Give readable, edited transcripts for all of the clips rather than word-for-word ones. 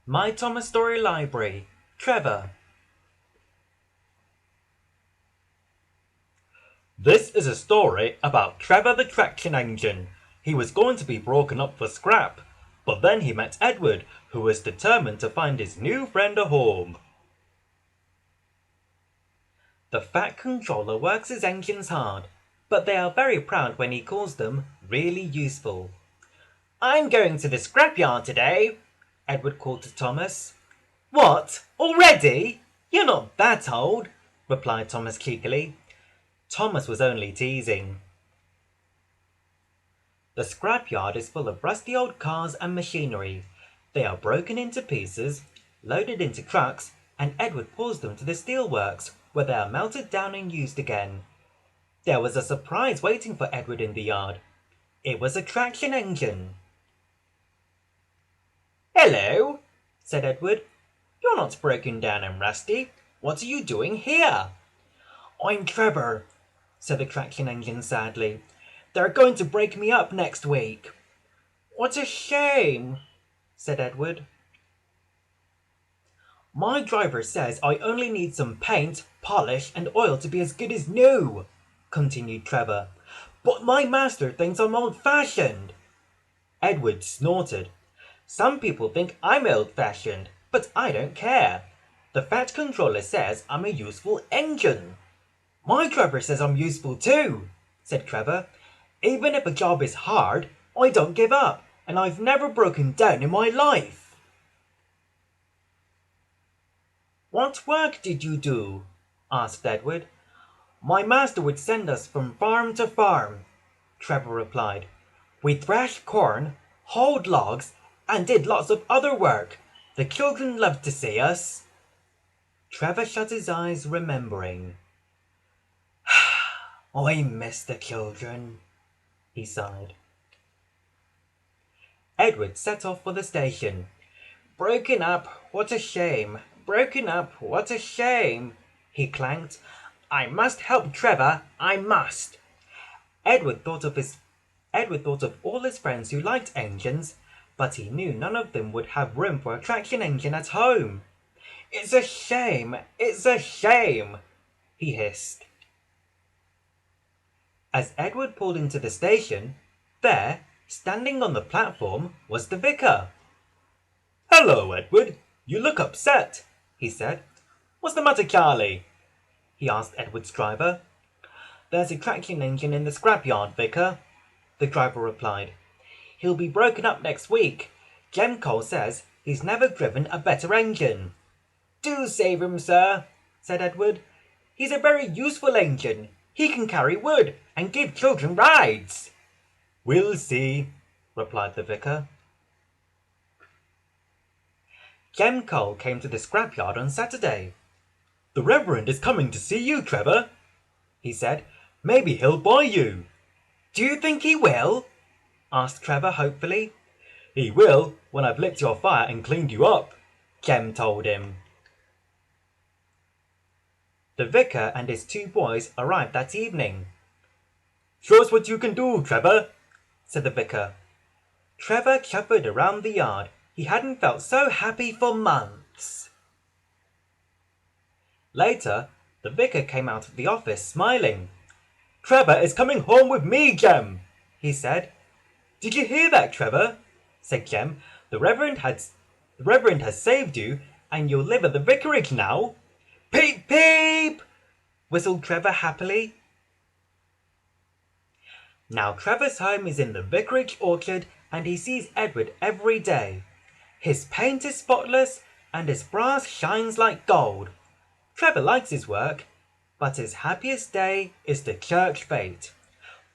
My Thomas Story Library, Trevor. This is a story about Trevor the traction engine. He was going to be broken up for scrap, but then he met Edward, who was determined to find his new friend a home. The Fat Controller works his engines hard, but they are very proud when he calls them really useful. I'm going to the scrapyard today, Edward called to Thomas. What? Already? You're not that old, replied Thomas cheekily. Thomas was only teasing. The scrapyard is full of rusty old cars and machinery. They are broken into pieces, loaded into trucks, and Edward pulls them to the steelworks, where they are melted down and used again. There was a surprise waiting for Edward in the yard. It was a traction engine. Hello, said Edward. You're not broken down and rusty. What are you doing here? I'm Trevor, said the traction engine sadly. They're going to break me up next week. What a shame, said Edward. My driver says I only need some paint, polish, and oil to be as good as new, continued Trevor. But my master thinks I'm old-fashioned. Edward snorted. Some people think I'm old-fashioned, but I don't care. The Fat Controller says I'm a useful engine. My driver says I'm useful too, said Trevor. Even if a job is hard, I don't give up, and I've never broken down in my life. What work did you do? Asked Edward. My master would send us from farm to farm, Trevor replied. We threshed corn, hauled logs, and did lots of other work. The children loved to see us. Trevor shut his eyes, remembering. I miss the children, he sighed. Edward set off for the station. Broken up, what a shame. Broken up, what a shame, he clanked. I must help Trevor, I must. Edward thought of all his friends who liked engines, but he knew none of them would have room for a traction engine at home. It's a shame, he hissed. As Edward pulled into the station, there, standing on the platform, was the vicar. Hello, Edward. You look upset, he said. What's the matter, Charlie? He asked Edward's driver. There's a traction engine in the scrapyard, Vicar, the driver replied. He'll be broken up next week. Jem Cole says he's never driven a better engine. Do save him, sir, said Edward. He's a very useful engine. He can carry wood and give children rides. We'll see, replied the vicar. Jem Cole came to the scrapyard on Saturday. The Reverend is coming to see you, Trevor, he said. Maybe he'll buy you. Do you think he will? Asked Trevor hopefully. He will when I've licked your fire and cleaned you up, Jem told him. The vicar and his two boys arrived that evening. Show us what you can do, Trevor, said the vicar. Trevor chuffered around the yard. He hadn't felt so happy for months. Later, the vicar came out of the office smiling. Trevor is coming home with me, Jem, he said. Did you hear that, Trevor? Said Jem. The Reverend has saved you, and you'll live at the vicarage now. Peep, peep, whistled Trevor happily. Now Trevor's home is in the vicarage orchard, and he sees Edward every day. His paint is spotless, and his brass shines like gold. Trevor likes his work, but his happiest day is the church fete.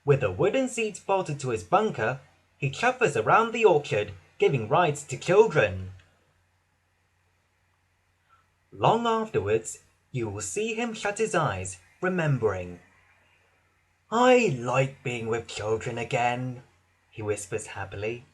With a wooden seat bolted to his bunker, he chuffers around the orchard, giving rides to children. Long afterwards, you will see him shut his eyes, remembering. I like being with children again, he whispers happily.